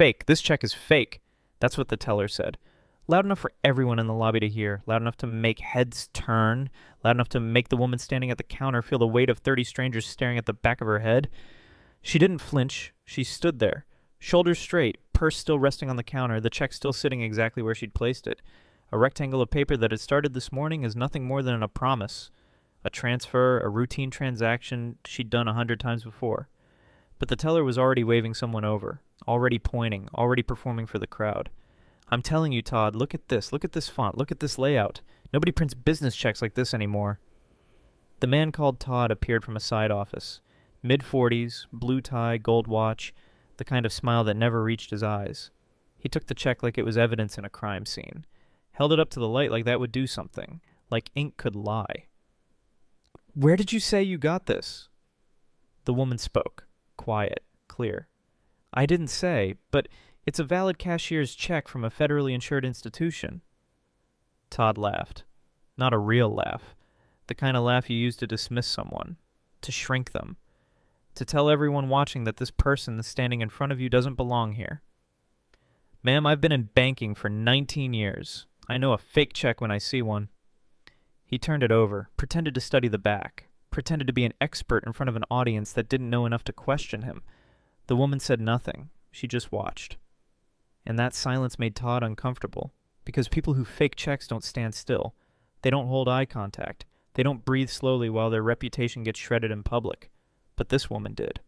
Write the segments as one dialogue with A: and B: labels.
A: fake. This check is fake. That's what the teller said. Loud enough for everyone in the lobby to hear, loud enough to make heads turn, loud enough to make the woman standing at the counter feel the weight of 30 strangers staring at the back of her head. She didn't flinch. She stood there, shoulders straight, purse still resting on the counter, the check still sitting exactly where she'd placed it. A rectangle of paper that had started this morning is nothing more than a promise. A transfer, a routine transaction she'd done 100 times before. But the teller was already waving someone over, already pointing, already performing for the crowd. I'm telling you, Todd, look at this font, look at this layout. Nobody prints business checks like this anymore. The man called Todd appeared from a side office. Mid-40s, blue tie, gold watch, the kind of smile that never reached his eyes. He took the check like it was evidence in a crime scene. Held it up to the light like that would do something. Like ink could lie. Where did you say you got this? The woman spoke. Quiet. Clear. I didn't say, but it's a valid cashier's check from a federally insured institution. Todd laughed. Not a real laugh. The kind of laugh you use to dismiss someone. To shrink them. To tell everyone watching that this person that's standing in front of you doesn't belong here. Ma'am, I've been in banking for 19 years. I know a fake check when I see one. He turned it over, pretended to study the back, pretended to be an expert in front of an audience that didn't know enough to question him. The woman said nothing. She just watched. And that silence made Todd uncomfortable, because people who fake checks don't stand still. They don't hold eye contact. They don't breathe slowly while their reputation gets shredded in public. But this woman did.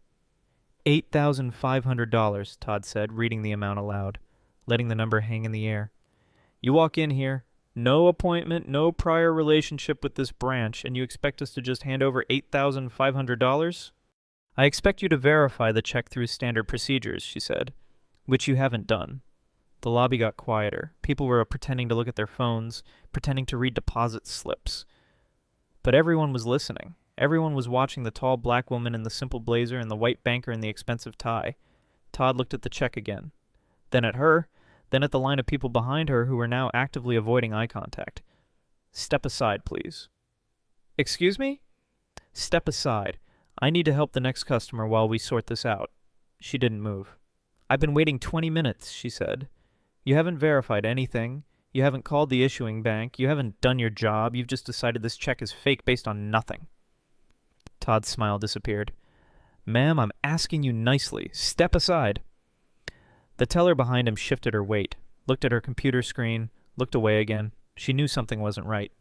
A: $8,500, Todd said, reading the amount aloud, letting the number hang in the air. You walk in here, no appointment, no prior relationship with this branch, and you expect us to just hand over $8,500? I expect you to verify the check through standard procedures, she said, which you haven't done. The lobby got quieter. People were pretending to look at their phones, pretending to read deposit slips. But everyone was listening. Everyone was watching the tall black woman in the simple blazer and the white banker in the expensive tie. Todd looked at the check again. Then at her, then at the line of people behind her who were now actively avoiding eye contact. Step aside, please. Excuse me? Step aside. I need to help the next customer while we sort this out. She didn't move. I've been waiting 20 minutes, she said. You haven't verified anything. You haven't called the issuing bank. You haven't done your job. You've just decided this check is fake based on nothing. Todd's smile disappeared. Ma'am, I'm asking you nicely. Step aside. The teller behind him shifted her weight, looked at her computer screen, looked away again. She knew something wasn't right.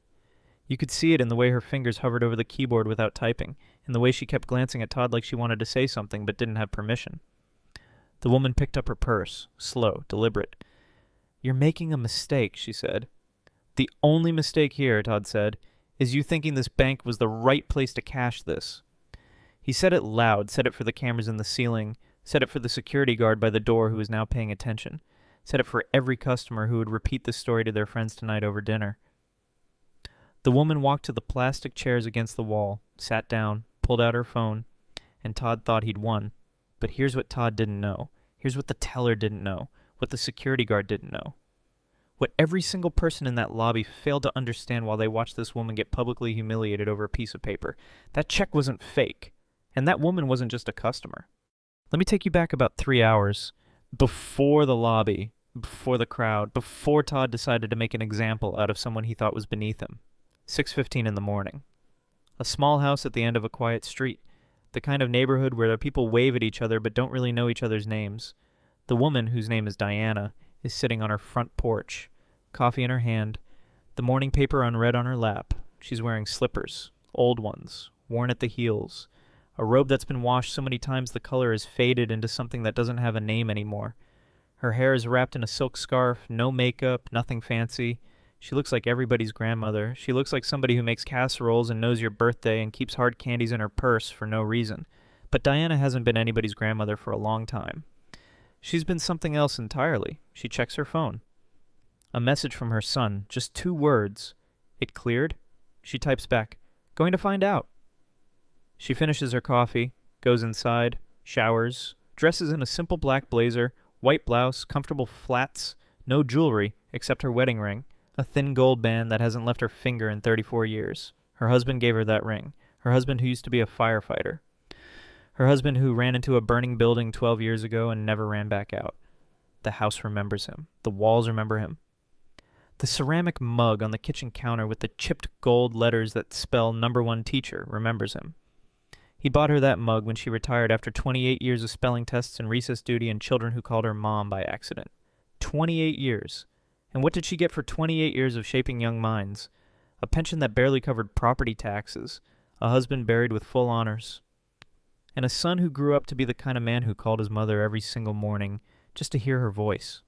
A: You could see it in the way her fingers hovered over the keyboard without typing, in the way she kept glancing at Todd like she wanted to say something but didn't have permission. The woman picked up her purse, slow, deliberate. You're making a mistake, she said. The only mistake here, Todd said, is you thinking this bank was the right place to cash this. He said it loud, said it for the cameras in the ceiling, said it for the security guard by the door who was now paying attention, said it for every customer who would repeat this story to their friends tonight over dinner. The woman walked to the plastic chairs against the wall, sat down, pulled out her phone, and Todd thought he'd won. But here's what Todd didn't know. Here's what the teller didn't know. What the security guard didn't know. What every single person in that lobby failed to understand while they watched this woman get publicly humiliated over a piece of paper. That check wasn't fake. And that woman wasn't just a customer. Let me take you back about 3 hours before the lobby, before the crowd, before Todd decided to make an example out of someone he thought was beneath him. 6:15 in the morning. A small house at the end of a quiet street. The kind of neighborhood where the people wave at each other but don't really know each other's names. The woman, whose name is Diana, is sitting on her front porch, coffee in her hand, the morning paper unread on her lap. She's wearing slippers, old ones, worn at the heels, a robe that's been washed so many times the color is faded into something that doesn't have a name anymore. Her hair is wrapped in a silk scarf, no makeup, nothing fancy. She looks like everybody's grandmother. She looks like somebody who makes casseroles and knows your birthday and keeps hard candies in her purse for no reason. But Diana hasn't been anybody's grandmother for a long time. She's been something else entirely. She checks her phone. A message from her son, just 2 words. It cleared? She types back, going to find out. She finishes her coffee, goes inside, showers, dresses in a simple black blazer, white blouse, comfortable flats, no jewelry except her wedding ring, a thin gold band that hasn't left her finger in 34 years. Her husband gave her that ring. Her husband who used to be a firefighter. Her husband who ran into a burning building 12 years ago and never ran back out. The house remembers him. The walls remember him. The ceramic mug on the kitchen counter with the chipped gold letters that spell #1 teacher remembers him. He bought her that mug when she retired after 28 years of spelling tests and recess duty and children who called her mom by accident. 28 years. And what did she get for 28 years of shaping young minds? A pension that barely covered property taxes, a husband buried with full honors, and a son who grew up to be the kind of man who called his mother every single morning just to hear her voice.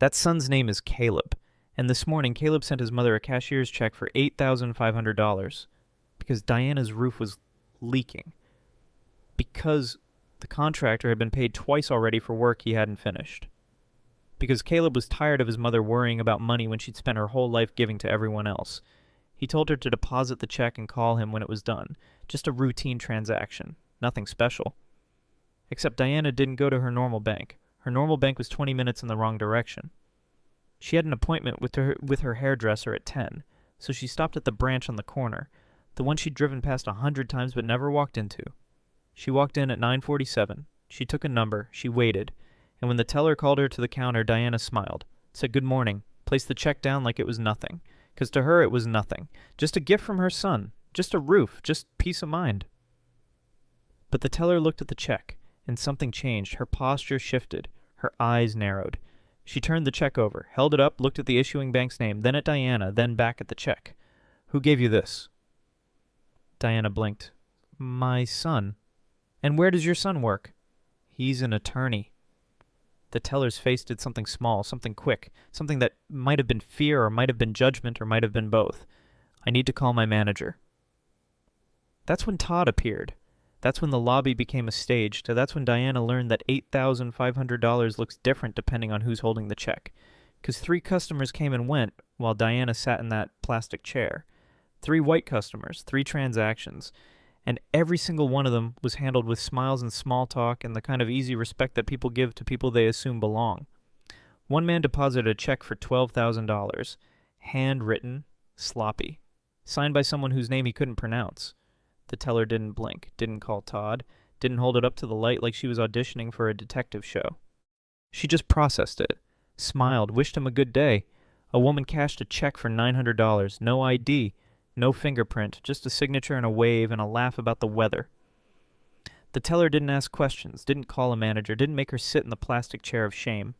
A: That son's name is Caleb, and this morning Caleb sent his mother a cashier's check for $8,500 because Diana's roof was leaking, because the contractor had been paid twice already for work he hadn't finished, because Caleb was tired of his mother worrying about money when she'd spent her whole life giving to everyone else. He told her to deposit the check and call him when it was done, just a routine transaction, nothing special. Except Diana didn't go to her normal bank. Her normal bank was 20 minutes in the wrong direction. She had an appointment with her hairdresser at 10, so she stopped at the branch on the corner, the one she'd driven past 100 times but never walked into. She walked in at 9:47. She took a number. She waited. And when the teller called her to the counter, Diana smiled, said good morning, placed the check down like it was nothing. Because to her it was nothing. Just a gift from her son. Just a roof. Just peace of mind. But the teller looked at the check, and something changed. Her posture shifted. Her eyes narrowed. She turned the check over, held it up, looked at the issuing bank's name, then at Diana, then back at the check. Who gave you this? Diana blinked. My son. And where does your son work? He's an attorney. The teller's face did something small, something quick, something that might have been fear or might have been judgment or might have been both. I need to call my manager. That's when Todd appeared. That's when the lobby became a stage. That's when Diana learned that $8,500 looks different depending on who's holding the check. 'Cause 3 customers came and went while Diana sat in that plastic chair. 3 white customers, 3 transactions. And every single one of them was handled with smiles and small talk and the kind of easy respect that people give to people they assume belong. One man deposited a check for $12,000, handwritten, sloppy, signed by someone whose name he couldn't pronounce. The teller didn't blink, didn't call Todd, didn't hold it up to the light like she was auditioning for a detective show. She just processed it, smiled, wished him a good day. A woman cashed a check for $900, no ID, no fingerprint, just a signature and a wave and a laugh about the weather. The teller didn't ask questions, didn't call a manager, didn't make her sit in the plastic chair of shame.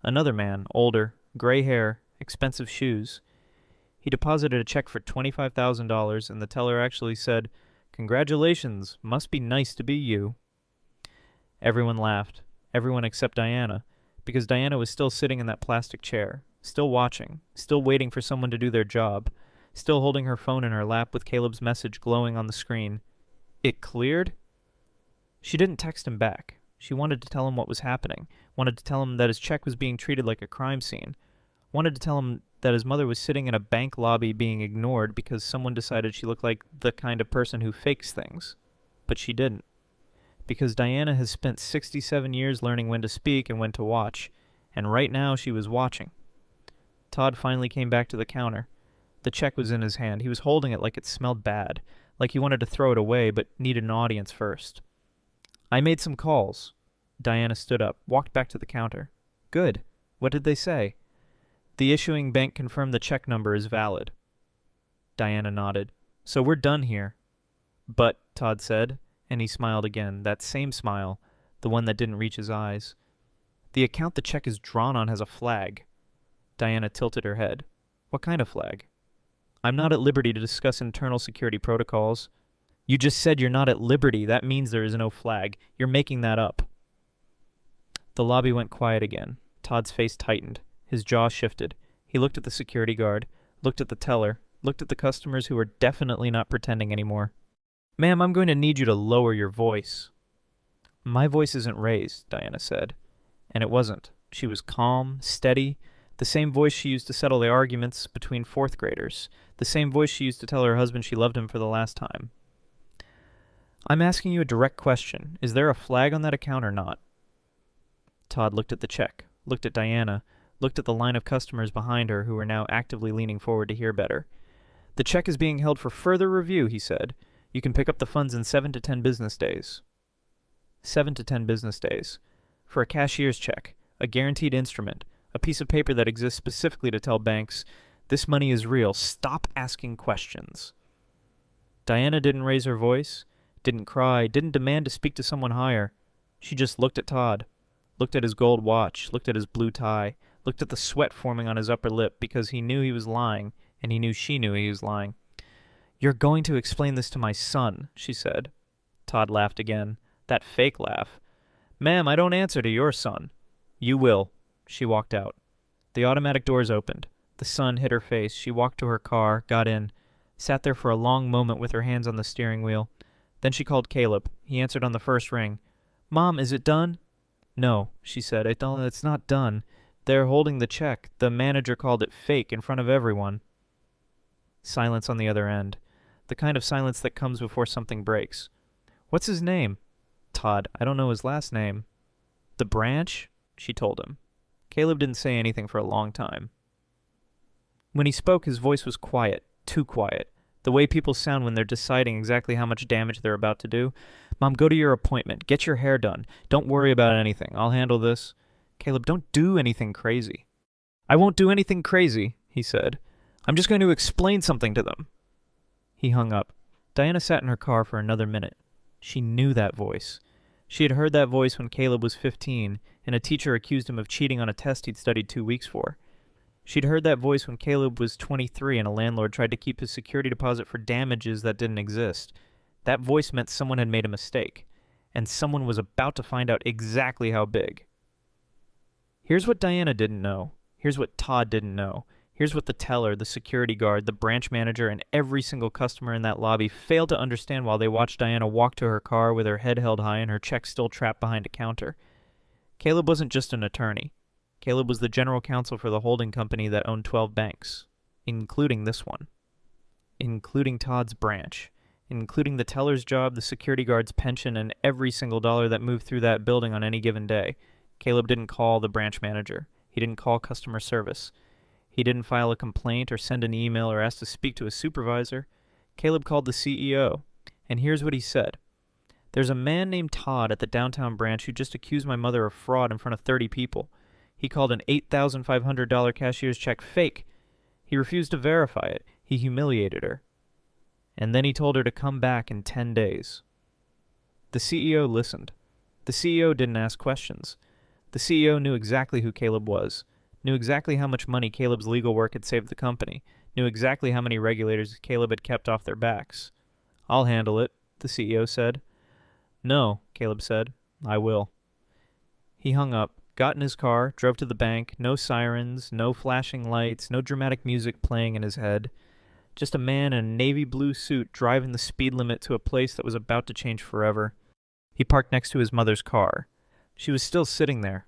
A: Another man, older, gray hair, expensive shoes. He deposited a check for $25,000, and the teller actually said, "Congratulations, must be nice to be you." Everyone laughed, everyone except Diana, because Diana was still sitting in that plastic chair, still watching, still waiting for someone to do their job, still holding her phone in her lap with Caleb's message glowing on the screen. It cleared? She didn't text him back. She wanted to tell him what was happening, wanted to tell him that his check was being treated like a crime scene, wanted to tell him that his mother was sitting in a bank lobby being ignored because someone decided she looked like the kind of person who fakes things. But she didn't. Because Diana has spent 67 years learning when to speak and when to watch, and right now she was watching. Todd finally came back to the counter. The check was in his hand. He was holding it like it smelled bad, like he wanted to throw it away but needed an audience first. I made some calls. Diana stood up, walked back to the counter. Good. What did they say? The issuing bank confirmed the check number is valid. Diana nodded. So we're done here. But, Todd said, and he smiled again, that same smile, the one that didn't reach his eyes. The account the check is drawn on has a flag. Diana tilted her head. What kind of flag? I'm not at liberty to discuss internal security protocols. You just said you're not at liberty. That means there is no flag. You're making that up. The lobby went quiet again. Todd's face tightened. His jaw shifted. He looked at the security guard, looked at the teller, looked at the customers who were definitely not pretending anymore. Ma'am, I'm going to need you to lower your voice. My voice isn't raised, Diana said. And it wasn't. She was calm, steady, the same voice she used to settle the arguments between 4th graders, the same voice she used to tell her husband she loved him for the last time. I'm asking you a direct question. Is there a flag on that account or not? Todd looked at the check, looked at Diana, looked at the line of customers behind her who were now actively leaning forward to hear better. The check is being held for further review, he said. You can pick up the funds in 7 to 10 business days. 7 to 10 business days. For a cashier's check. A guaranteed instrument. A piece of paper that exists specifically to tell banks, this money is real. Stop asking questions. Diana didn't raise her voice, didn't cry, didn't demand to speak to someone higher. She just looked at Todd, looked at his gold watch, looked at his blue tie, looked at the sweat forming on his upper lip because he knew he was lying, and he knew she knew he was lying. You're going to explain this to my son, she said. Todd laughed again, that fake laugh. Ma'am, I don't answer to your son. You will. She walked out. The automatic doors opened. The sun hit her face. She walked to her car, got in, sat there for a long moment with her hands on the steering wheel. Then she called Caleb. He answered on the first ring. Mom, is it done? No, she said. It's not done. They're holding the check. The manager called it fake in front of everyone. Silence on the other end. The kind of silence that comes before something breaks. What's his name? Todd. I don't know his last name. The branch? She told him. Caleb didn't say anything for a long time. When he spoke, his voice was quiet, too quiet. The way people sound when they're deciding exactly how much damage they're about to do. Mom, go to your appointment. Get your hair done. Don't worry about anything. I'll handle this. Caleb, don't do anything crazy. I won't do anything crazy, he said. I'm just going to explain something to them. He hung up. Diana sat in her car for another minute. She knew that voice. She had heard that voice when Caleb was 15, and a teacher accused him of cheating on a test he'd studied 2 weeks for. She'd heard that voice when Caleb was 23 and a landlord tried to keep his security deposit for damages that didn't exist. That voice meant someone had made a mistake, and someone was about to find out exactly how big. Here's what Diana didn't know. Here's what Todd didn't know. Here's what the teller, the security guard, the branch manager, and every single customer in that lobby failed to understand while they watched Diana walk to her car with her head held high and her check still trapped behind a counter. Caleb wasn't just an attorney. Caleb was the general counsel for the holding company that owned 12 banks, including this one, including Todd's branch, including the teller's job, the security guard's pension, and every single dollar that moved through that building on any given day. Caleb didn't call the branch manager. He didn't call customer service. He didn't file a complaint or send an email or ask to speak to a supervisor. Caleb called the CEO, and here's what he said. There's a man named Todd at the downtown branch who just accused my mother of fraud in front of 30 people. He called an $8,500 cashier's check fake. He refused to verify it. He humiliated her. And then he told her to come back in 10 days. The CEO listened. The CEO didn't ask questions. The CEO knew exactly who Caleb was, knew exactly how much money Caleb's legal work had saved the company, knew exactly how many regulators Caleb had kept off their backs. I'll handle it, the CEO said. No, Caleb said. I will. He hung up, got in his car, drove to the bank, no sirens, no flashing lights, no dramatic music playing in his head. Just a man in a navy blue suit driving the speed limit to a place that was about to change forever. He parked next to his mother's car. She was still sitting there,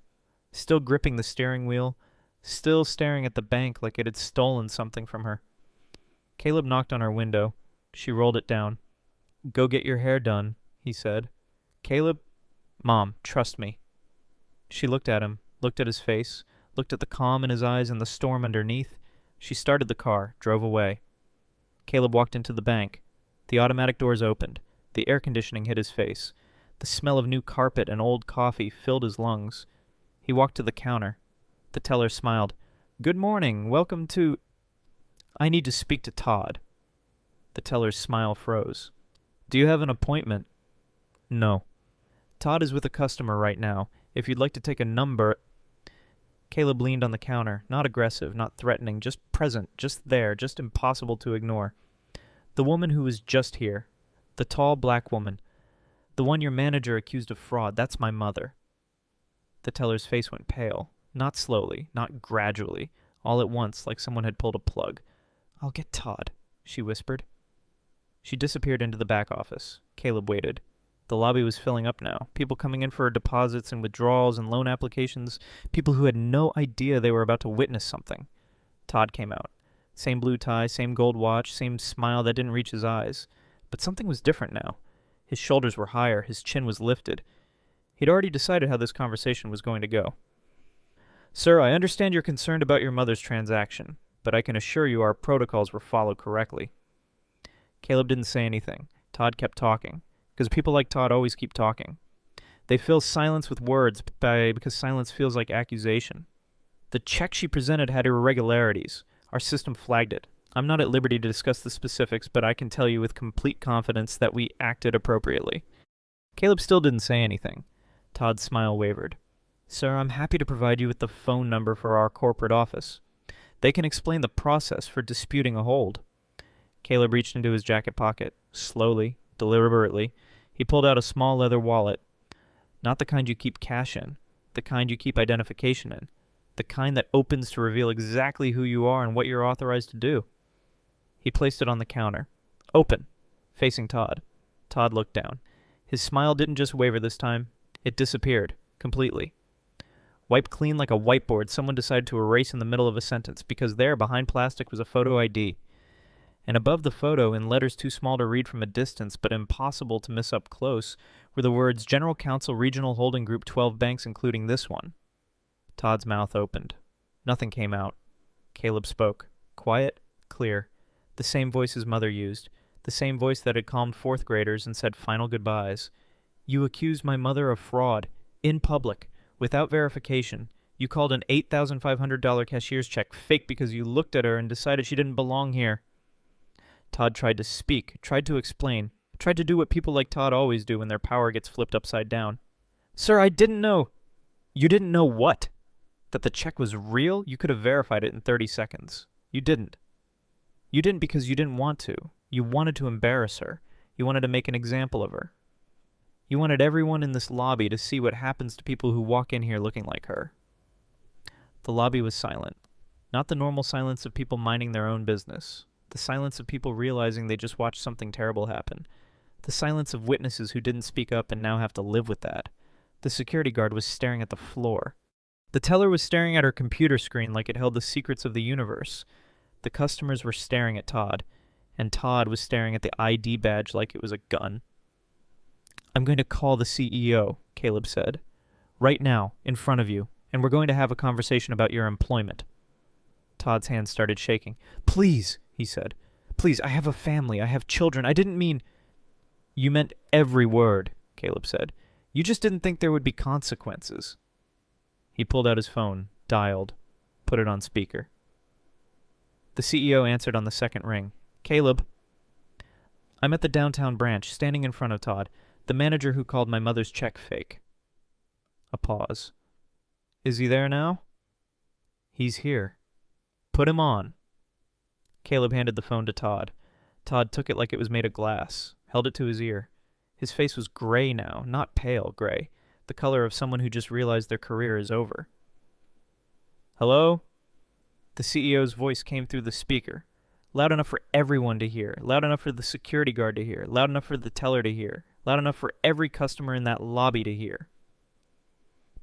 A: still gripping the steering wheel, still staring at the bank like it had stolen something from her. Caleb knocked on her window. She rolled it down. Go get your hair done, he said. Caleb, Mom, trust me. She looked at him, looked at his face, looked at the calm in his eyes and the storm underneath. She started the car, drove away. Caleb walked into the bank. The automatic doors opened. The air conditioning hit his face. The smell of new carpet and old coffee filled his lungs. He walked to the counter. The teller smiled. Good morning. Welcome to... I need to speak to Todd. The teller's smile froze. Do you have an appointment? No. Todd is with a customer right now. If you'd like to take a number... Caleb leaned on the counter, not aggressive, not threatening, just present, just there, just impossible to ignore. The woman who was just here. The tall black woman. The one your manager accused of fraud. That's my mother. The teller's face went pale. Not slowly, not gradually. All at once, like someone had pulled a plug. I'll get Todd, she whispered. She disappeared into the back office. Caleb waited. The lobby was filling up now. People coming in for deposits and withdrawals and loan applications. People who had no idea they were about to witness something. Todd came out. Same blue tie, same gold watch, same smile that didn't reach his eyes. But something was different now. His shoulders were higher, his chin was lifted. He'd already decided how this conversation was going to go. Sir, I understand you're concerned about your mother's transaction, but I can assure you our protocols were followed correctly. Caleb didn't say anything. Todd kept talking, because people like Todd always keep talking. They fill silence with words because silence feels like accusation. The check she presented had irregularities. Our system flagged it. I'm not at liberty to discuss the specifics, but I can tell you with complete confidence that we acted appropriately. Caleb still didn't say anything. Todd's smile wavered. Sir, I'm happy to provide you with the phone number for our corporate office. They can explain the process for disputing a hold. Caleb reached into his jacket pocket. Slowly, deliberately, he pulled out a small leather wallet. Not the kind you keep cash in, the kind you keep identification in, the kind that opens to reveal exactly who you are and what you're authorized to do. He placed it on the counter. Open, facing Todd. Todd looked down. His smile didn't just waver this time. It disappeared, completely. Wiped clean like a whiteboard, someone decided to erase in the middle of a sentence, because there, behind plastic, was a photo ID. And above the photo, in letters too small to read from a distance but impossible to miss up close, were the words General Counsel Regional Holding Group 12 banks including this one. Todd's mouth opened. Nothing came out. Caleb spoke. Quiet, clear. The same voice his mother used. The same voice that had calmed fourth graders and said final goodbyes. You accused my mother of fraud. In public. Without verification. You called an $8,500 cashier's check fake because you looked at her and decided she didn't belong here. Todd tried to speak, tried to explain, tried to do what people like Todd always do when their power gets flipped upside down. Sir, I didn't know. You didn't know what? That the check was real? You could have verified it in 30 seconds. You didn't. You didn't because you didn't want to. You wanted to embarrass her. You wanted to make an example of her. You wanted everyone in this lobby to see what happens to people who walk in here looking like her. The lobby was silent. Not the normal silence of people minding their own business. The silence of people realizing they just watched something terrible happen. The silence of witnesses who didn't speak up and now have to live with that. The security guard was staring at the floor. The teller was staring at her computer screen like it held the secrets of the universe. The customers were staring at Todd, and Todd was staring at the ID badge like it was a gun. I'm going to call the CEO, Caleb said. Right now, in front of you, and we're going to have a conversation about your employment. Todd's hands started shaking. Please, he said. Please, I have a family. I have children. I didn't mean... You meant every word, Caleb said. You just didn't think there would be consequences. He pulled out his phone, dialed, put it on speaker. The CEO answered on the second ring. Caleb. I'm at the downtown branch, standing in front of Todd, the manager who called my mother's check fake. A pause. Is he there now? He's here. Put him on. Caleb handed the phone to Todd. Todd took it like it was made of glass, held it to his ear. His face was gray now, not pale gray, the color of someone who just realized their career is over. Hello? The CEO's voice came through the speaker, loud enough for everyone to hear, loud enough for the security guard to hear, loud enough for the teller to hear, loud enough for every customer in that lobby to hear.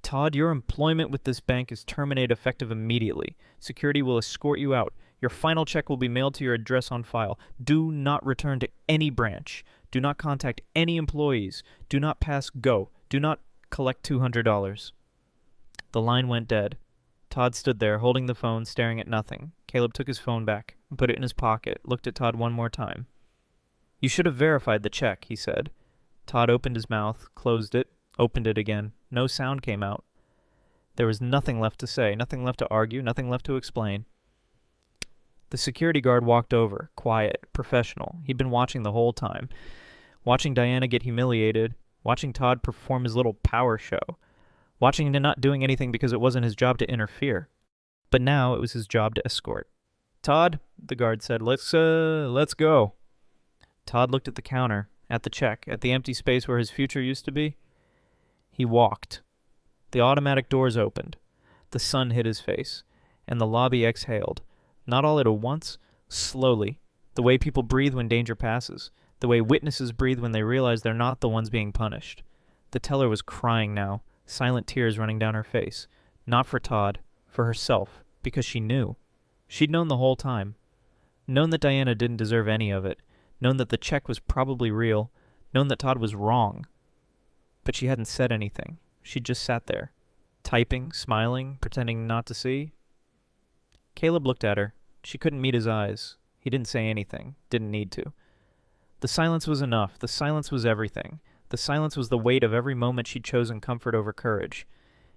A: Todd, your employment with this bank is terminated effective immediately. Security will escort you out. Your final check will be mailed to your address on file. Do not return to any branch. Do not contact any employees. Do not pass go. Do not collect $200. The line went dead. Todd stood there, holding the phone, staring at nothing. Caleb took his phone back, put it in his pocket, looked at Todd one more time. You should have verified the check, he said. Todd opened his mouth, closed it, opened it again. No sound came out. There was nothing left to say, nothing left to argue, nothing left to explain. The security guard walked over, quiet, professional. He'd been watching the whole time. Watching Diana get humiliated, watching Todd perform his little power show, watching him not doing anything because it wasn't his job to interfere. But now it was his job to escort. Todd, the guard said, let's go. Todd looked at the counter, at the check, at the empty space where his future used to be. He walked. The automatic doors opened. The sun hit his face, and the lobby exhaled. Not all at once, slowly, the way people breathe when danger passes, the way witnesses breathe when they realize they're not the ones being punished. The teller was crying now, silent tears running down her face. Not for Todd, for herself, because she knew. She'd known the whole time. Known that Diana didn't deserve any of it. Known that the check was probably real. Known that Todd was wrong. But she hadn't said anything. She'd just sat there, typing, smiling, pretending not to see. Caleb looked at her. She couldn't meet his eyes. He didn't say anything. Didn't need to. The silence was enough. The silence was everything. The silence was the weight of every moment she'd chosen comfort over courage.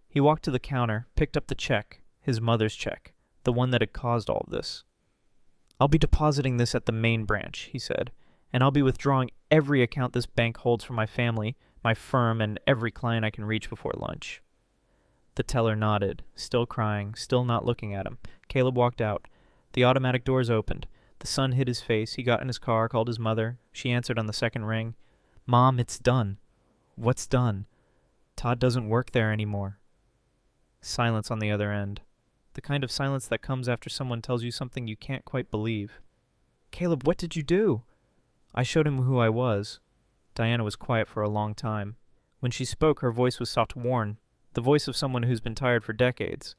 A: He walked to the counter, picked up the check, his mother's check, the one that had caused all of this. "I'll be depositing this at the main branch," he said, "and I'll be withdrawing every account this bank holds for my family, my firm, and every client I can reach before lunch." The teller nodded, still crying, still not looking at him. Caleb walked out. The automatic doors opened. The sun hit his face. He got in his car, called his mother. She answered on the second ring. "Mom, it's done." "What's done?" "Todd doesn't work there anymore." Silence on the other end. The kind of silence that comes after someone tells you something you can't quite believe. "Caleb, what did you do?" "I showed him who I was." Diana was quiet for a long time. When she spoke, her voice was soft worn, the voice of someone who's been tired for decades.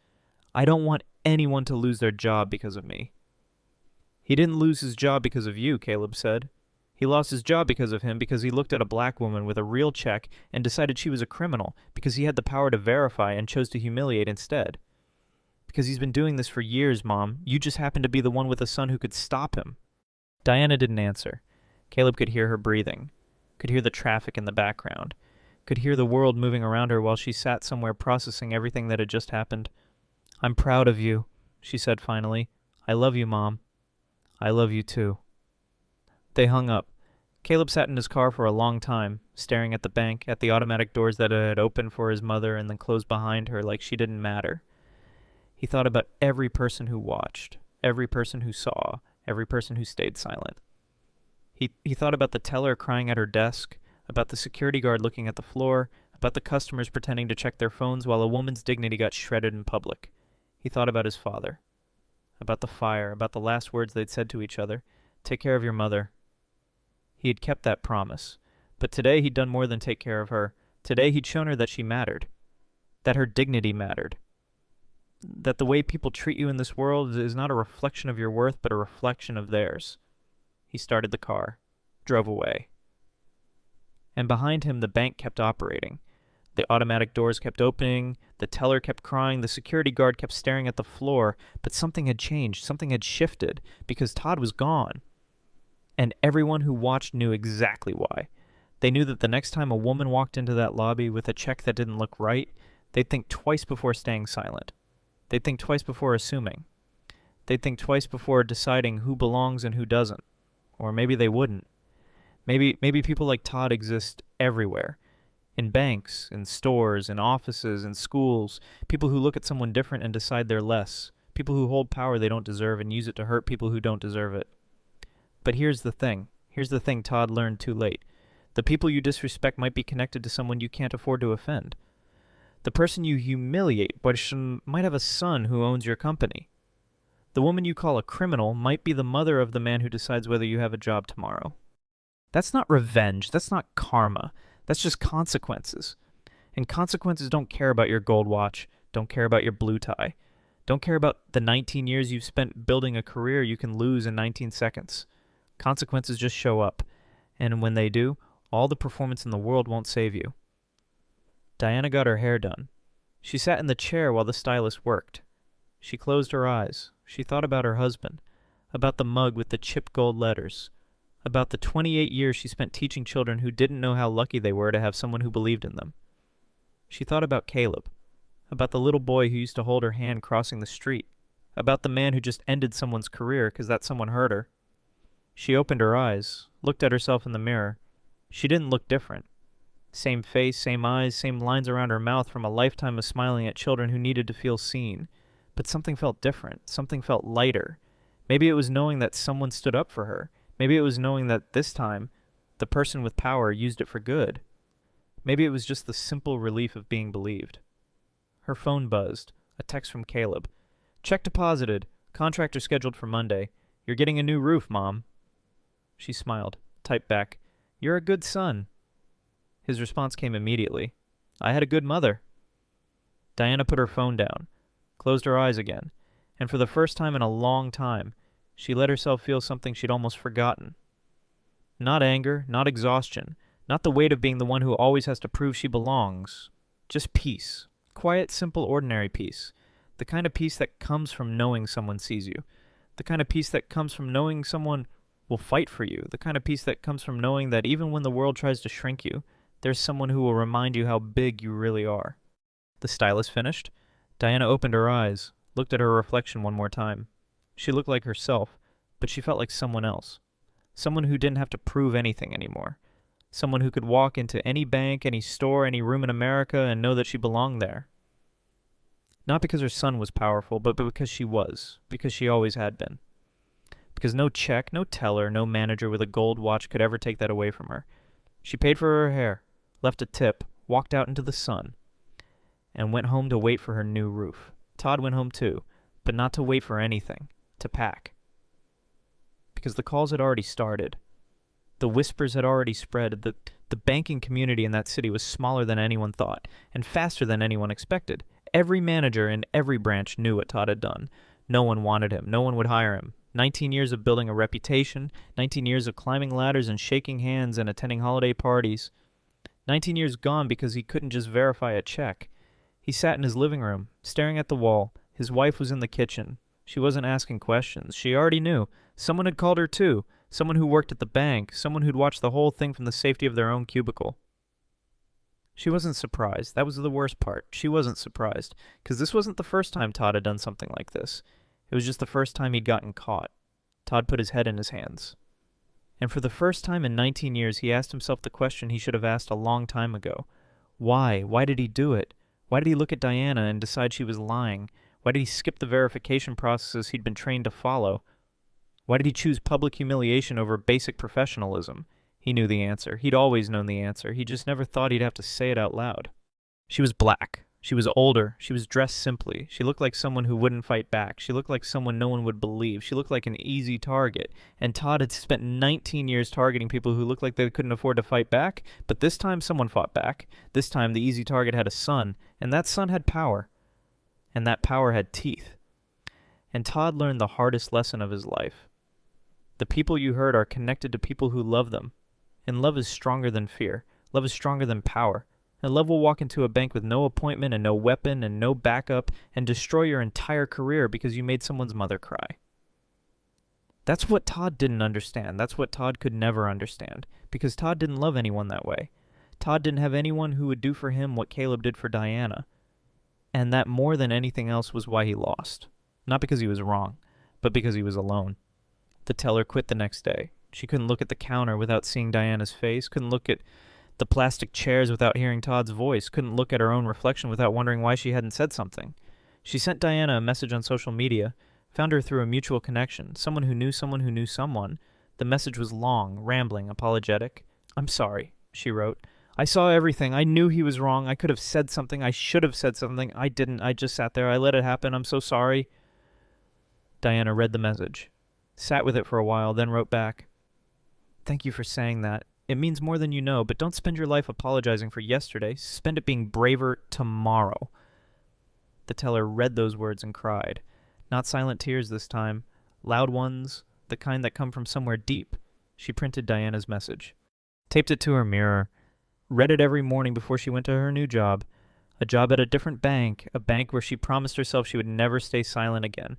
A: "I don't want anyone to lose their job because of me." "He didn't lose his job because of you," Caleb said. "He lost his job because of him because he looked at a black woman with a real check and decided she was a criminal because he had the power to verify and chose to humiliate instead. Because he's been doing this for years, Mom. You just happen to be the one with a son who could stop him." Diana didn't answer. Caleb could hear her breathing, could hear the traffic in the background, could hear the world moving around her while she sat somewhere processing everything that had just happened. "I'm proud of you," she said finally. "I love you, Mom." "I love you too." They hung up. Caleb sat in his car for a long time, staring at the bank, at the automatic doors that had opened for his mother and then closed behind her like she didn't matter. He thought about every person who watched, every person who saw, every person who stayed silent. He thought about the teller crying at her desk, about the security guard looking at the floor, about the customers pretending to check their phones while a woman's dignity got shredded in public. He thought about his father, about the fire, about the last words they'd said to each other. "Take care of your mother." He had kept that promise, but today he'd done more than take care of her. Today he'd shown her that she mattered, that her dignity mattered, that the way people treat you in this world is not a reflection of your worth, but a reflection of theirs. He started the car, drove away. And behind him, the bank kept operating. The automatic doors kept opening, the teller kept crying, the security guard kept staring at the floor, but something had changed, something had shifted, because Todd was gone. And everyone who watched knew exactly why. They knew that the next time a woman walked into that lobby with a check that didn't look right, they'd think twice before staying silent. They'd think twice before assuming. They'd think twice before deciding who belongs and who doesn't. Or maybe they wouldn't. Maybe people like Todd exist everywhere. In banks, in stores, in offices, in schools. People who look at someone different and decide they're less. People who hold power they don't deserve and use it to hurt people who don't deserve it. But here's the thing. Here's the thing Todd learned too late. The people you disrespect might be connected to someone you can't afford to offend. The person you humiliate might have a son who owns your company. The woman you call a criminal might be the mother of the man who decides whether you have a job tomorrow. That's not revenge. That's not karma. That's just consequences. And consequences don't care about your gold watch, don't care about your blue tie, don't care about the 19 years you've spent building a career you can lose in 19 seconds. Consequences just show up. And when they do, all the performance in the world won't save you. Diana got her hair done. She sat in the chair while the stylist worked. She closed her eyes. She thought about her husband, about the mug with the chipped gold letters, about the 28 years she spent teaching children who didn't know how lucky they were to have someone who believed in them. She thought about Caleb, about the little boy who used to hold her hand crossing the street, about the man who just ended someone's career because that someone hurt her. She opened her eyes, looked at herself in the mirror. She didn't look different. Same face, same eyes, same lines around her mouth from a lifetime of smiling at children who needed to feel seen. But something felt different. Something felt lighter. Maybe it was knowing that someone stood up for her. Maybe it was knowing that this time, the person with power used it for good. Maybe it was just the simple relief of being believed. Her phone buzzed. A text from Caleb. "Check deposited. Contractor scheduled for Monday. You're getting a new roof, Mom." She smiled. Typed back, "You're a good son." His response came immediately. "I had a good mother." Diana put her phone down, closed her eyes again, and for the first time in a long time, she let herself feel something she'd almost forgotten. Not anger, not exhaustion, not the weight of being the one who always has to prove she belongs. Just peace. Quiet, simple, ordinary peace. The kind of peace that comes from knowing someone sees you. The kind of peace that comes from knowing someone will fight for you. The kind of peace that comes from knowing that even when the world tries to shrink you, There's someone who will remind you how big you really are. The stylist finished. Diana opened her eyes, looked at her reflection one more time. She looked like herself, but she felt like someone else. Someone who didn't have to prove anything anymore. Someone who could walk into any bank, any store, any room in America and know that she belonged there. Not because her son was powerful, but because she was, because she always had been. Because no check, no teller, no manager with a gold watch could ever take that away from her. She paid for her hair, left a tip, walked out into the sun, and went home to wait for her new roof. Todd went home too, but not to wait for anything, to pack. Because the calls had already started. The whispers had already spread. The banking community in that city was smaller than anyone thought, and faster than anyone expected. Every manager in every branch knew what Todd had done. No one wanted him. No one would hire him. 19 years of building a reputation, 19 years of climbing ladders and shaking hands and attending holiday parties. 19 years gone because he couldn't just verify a check. He sat in his living room, staring at the wall. His wife was in the kitchen. She wasn't asking questions. She already knew. Someone had called her too. Someone who worked at the bank. Someone who'd watched the whole thing from the safety of their own cubicle. She wasn't surprised. That was the worst part. She wasn't surprised. Because this wasn't the first time Todd had done something like this. It was just the first time he'd gotten caught. Todd put his head in his hands. And for the first time in 19 years, he asked himself the question he should have asked a long time ago. Why? Why did he do it? Why did he look at Diana and decide she was lying? Why did he skip the verification processes he'd been trained to follow? Why did he choose public humiliation over basic professionalism? He knew the answer. He'd always known the answer. He just never thought he'd have to say it out loud. She was black. She was older. She was dressed simply. She looked like someone who wouldn't fight back. She looked like someone no one would believe. She looked like an easy target. And Todd had spent 19 years targeting people who looked like they couldn't afford to fight back, but this time someone fought back. This time the easy target had a son, and that son had power. And that power had teeth. And Todd learned the hardest lesson of his life. The people you hurt are connected to people who love them. And love is stronger than fear. Love is stronger than power. And love will walk into a bank with no appointment and no weapon and no backup and destroy your entire career because you made someone's mother cry. That's what Todd didn't understand. That's what Todd could never understand. Because Todd didn't love anyone that way. Todd didn't have anyone who would do for him what Caleb did for Diana. And that more than anything else was why he lost. Not because he was wrong, but because he was alone. The teller quit the next day. She couldn't look at the counter without seeing Diana's face, couldn't look at the plastic chairs without hearing Todd's voice, couldn't look at her own reflection without wondering why she hadn't said something. She sent Diana a message on social media, found her through a mutual connection, someone who knew someone who knew someone. The message was long, rambling, apologetic. "I'm sorry," she wrote. "I saw everything. I knew he was wrong. I could have said something. I should have said something. I didn't. I just sat there. I let it happen. I'm so sorry." Diana read the message, sat with it for a while, then wrote back, "Thank you for saying that. It means more than you know, but don't spend your life apologizing for yesterday. Spend it being braver tomorrow." The teller read those words and cried. Not silent tears this time, loud ones, the kind that come from somewhere deep. She printed Diana's message, taped it to her mirror, read it every morning before she went to her new job, a job at a different bank, a bank where she promised herself she would never stay silent again.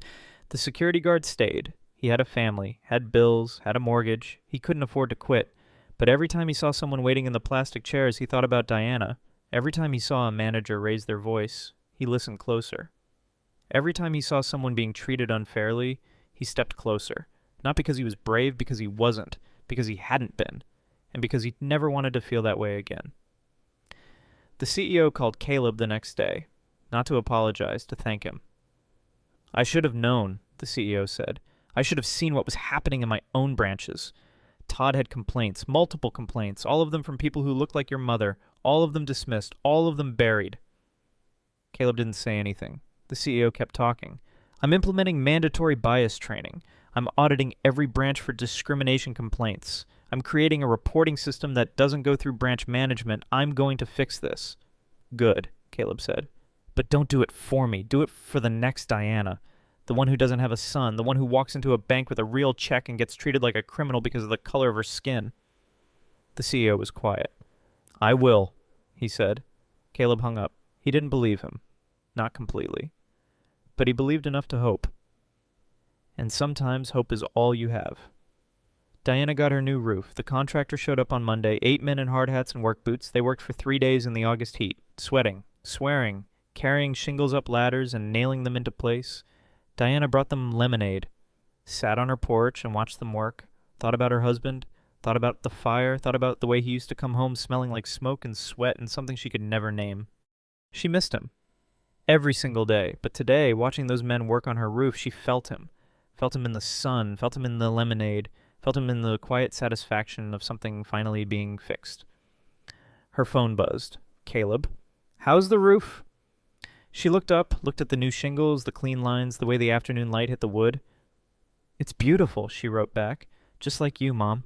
A: The security guard stayed. He had a family, had bills, had a mortgage. He couldn't afford to quit. But every time he saw someone waiting in the plastic chairs, he thought about Diana. Every time he saw a manager raise their voice, he listened closer. Every time he saw someone being treated unfairly, he stepped closer. Not because he was brave, because he wasn't, because he hadn't been, and because he never wanted to feel that way again. The CEO called Caleb the next day, not to apologize, to thank him. "I should have known," the CEO said. "I should have seen what was happening in my own branches." Todd had complaints, multiple complaints, all of them from people who looked like your mother, all of them dismissed, all of them buried. Caleb didn't say anything. The CEO kept talking. "I'm implementing mandatory bias training. I'm auditing every branch for discrimination complaints. I'm creating a reporting system that doesn't go through branch management. I'm going to fix this." "Good," Caleb said. "But don't do it for me. Do it for the next Diana. The one who doesn't have a son, the one who walks into a bank with a real check and gets treated like a criminal because of the color of her skin." The CEO was quiet. "I will," he said. Caleb hung up. He didn't believe him. Not completely. But he believed enough to hope. And sometimes hope is all you have. Diana got her new roof. The contractor showed up on Monday, 8 men in hard hats and work boots. They worked for 3 days in the August heat, sweating, swearing, carrying shingles up ladders and nailing them into place. Diana brought them lemonade, sat on her porch and watched them work, thought about her husband, thought about the fire, thought about the way he used to come home smelling like smoke and sweat and something she could never name. She missed him. Every single day. But today, watching those men work on her roof, she felt him. Felt him in the sun, felt him in the lemonade, felt him in the quiet satisfaction of something finally being fixed. Her phone buzzed. Caleb. How's the roof? She looked up, looked at the new shingles, the clean lines, the way the afternoon light hit the wood. It's beautiful, she wrote back. Just like you, Mom.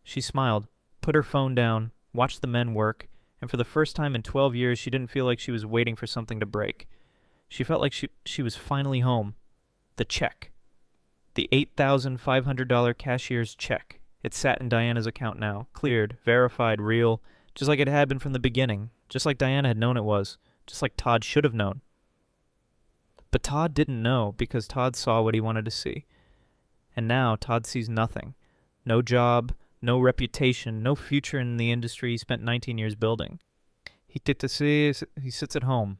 A: She smiled, put her phone down, watched the men work, and for the first time in 12 years she didn't feel like she was waiting for something to break. She felt like she was finally home. The check. The $8,500 cashier's check. It sat in Diana's account now, cleared, verified, real, just like it had been from the beginning, just like Diana had known it was, just like Todd should have known. But Todd didn't know because Todd saw what he wanted to see. And now Todd sees nothing. No job, no reputation, no future in the industry he spent 19 years building. He sits at home,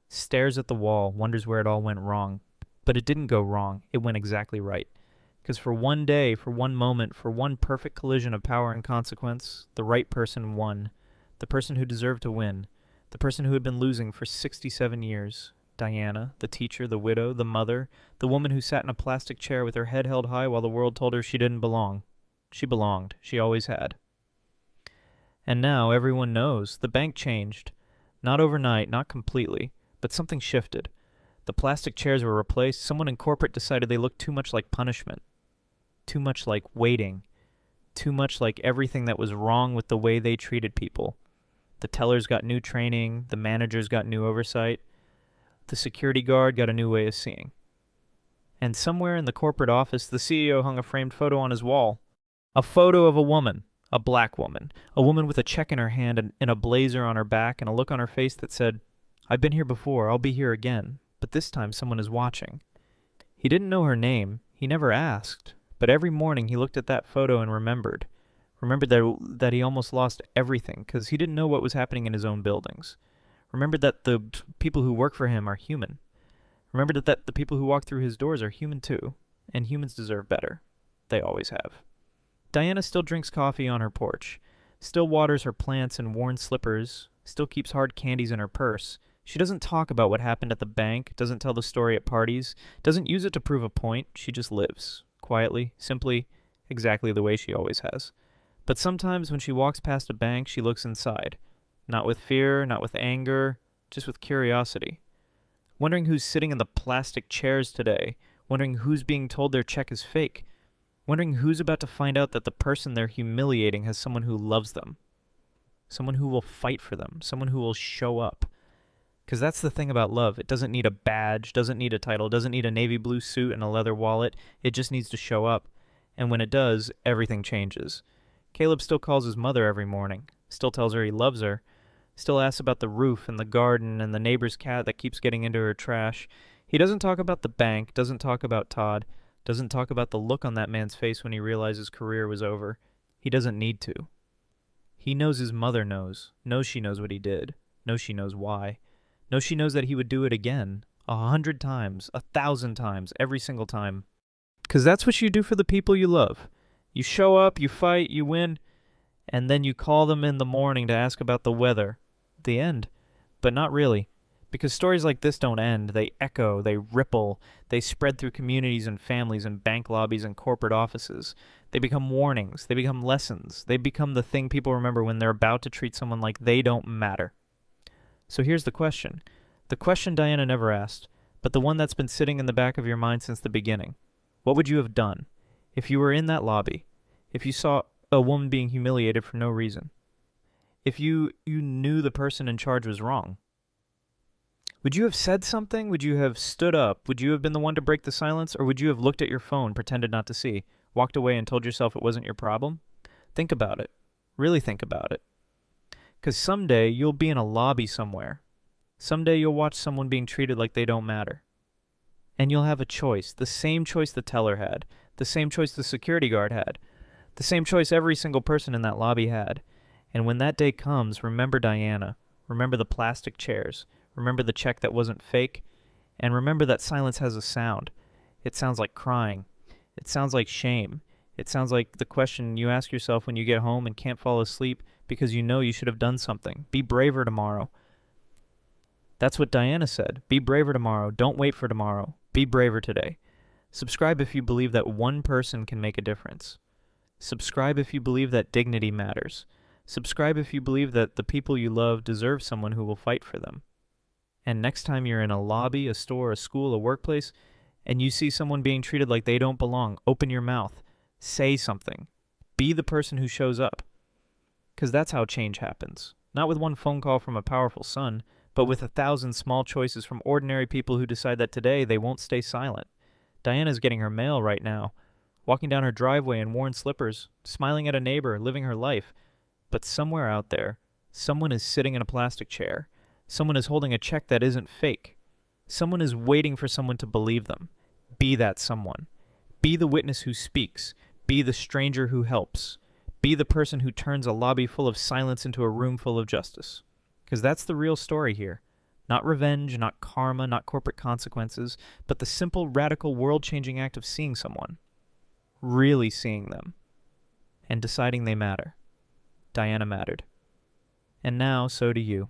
A: stares at the wall, wonders where it all went wrong. But it didn't go wrong. It went exactly right. Because for one day, for one moment, for one perfect collision of power and consequence, the right person won. The person who deserved to win. The person who had been losing for 67 years. Diana, the teacher, the widow, the mother, the woman who sat in a plastic chair with her head held high while the world told her she didn't belong. She belonged. She always had. And now everyone knows. The bank changed. Not overnight, not completely, but something shifted. The plastic chairs were replaced. Someone in corporate decided they looked too much like punishment. Too much like waiting. Too much like everything that was wrong with the way they treated people. The tellers got new training. The managers got new oversight. The security guard got a new way of seeing. And somewhere in the corporate office, the CEO hung a framed photo on his wall. A photo of a woman. A black woman. A woman with a check in her hand and a blazer on her back and a look on her face that said, I've been here before. I'll be here again. But this time someone is watching. He didn't know her name. He never asked. But every morning he looked at that photo and remembered. Remembered that he almost lost everything because he didn't know what was happening in his own buildings. Remembered that the people who work for him are human. Remembered that the people who walk through his doors are human too. And humans deserve better. They always have. Diana still drinks coffee on her porch. Still waters her plants in worn slippers. Still keeps hard candies in her purse. She doesn't talk about what happened at the bank, doesn't tell the story at parties, doesn't use it to prove a point. She just lives, quietly, simply, exactly the way she always has. But sometimes when she walks past a bank, she looks inside. Not with fear, not with anger, just with curiosity. Wondering who's sitting in the plastic chairs today, wondering who's being told their check is fake, wondering who's about to find out that the person they're humiliating has someone who loves them, someone who will fight for them, someone who will show up. Because that's the thing about love. It doesn't need a badge, doesn't need a title, doesn't need a navy blue suit and a leather wallet. It just needs to show up. And when it does, everything changes. Caleb still calls his mother every morning, still tells her he loves her, still asks about the roof and the garden and the neighbor's cat that keeps getting into her trash. He doesn't talk about the bank, doesn't talk about Todd, doesn't talk about the look on that man's face when he realized his career was over. He doesn't need to. He knows his mother knows she knows what he did, knows she knows why. No, she knows that he would do it again, 100 times, 1,000 times, every single time. 'Cause that's what you do for the people you love. You show up, you fight, you win, and then you call them in the morning to ask about the weather. The end. But not really. Because stories like this don't end. They echo, they ripple, they spread through communities and families and bank lobbies and corporate offices. They become warnings, they become lessons, they become the thing people remember when they're about to treat someone like they don't matter. So here's the question. The question Diana never asked, but the one that's been sitting in the back of your mind since the beginning. What would you have done if you were in that lobby, if you saw a woman being humiliated for no reason, if you knew the person in charge was wrong? Would you have said something? Would you have stood up? Would you have been the one to break the silence? Or would you have looked at your phone, pretended not to see, walked away and told yourself it wasn't your problem? Think about it. Really think about it. Because someday you'll be in a lobby somewhere. Someday you'll watch someone being treated like they don't matter. And you'll have a choice, the same choice the teller had, The same choice the security guard had. The same choice every single person in that lobby had. And when that day comes, remember Diana. Remember the plastic chairs. Remember the check that wasn't fake. And remember that silence has a sound. It sounds like crying. It sounds like shame. It sounds like the question you ask yourself when you get home and can't fall asleep because you know you should have done something. Be braver tomorrow. That's what Diana said. Be braver tomorrow. Don't wait for tomorrow. Be braver today. Subscribe if you believe that one person can make a difference. Subscribe if you believe that dignity matters. Subscribe if you believe that the people you love deserve someone who will fight for them. And next time you're in a lobby, a store, a school, a workplace, and you see someone being treated like they don't belong, open your mouth. Say something. Be the person who shows up. Because that's how change happens. Not with one phone call from a powerful son, but with 1,000 small choices from ordinary people who decide that today they won't stay silent. Diana's getting her mail right now, walking down her driveway in worn slippers, smiling at a neighbor, living her life. But somewhere out there, someone is sitting in a plastic chair. Someone is holding a check that isn't fake. Someone is waiting for someone to believe them. Be that someone. Be the witness who speaks. Be the stranger who helps. Be the person who turns a lobby full of silence into a room full of justice. Because that's the real story here. Not revenge, not karma, not corporate consequences, but the simple, radical, world-changing act of seeing someone. Really seeing them. And deciding they matter. Diana mattered. And now, so do you.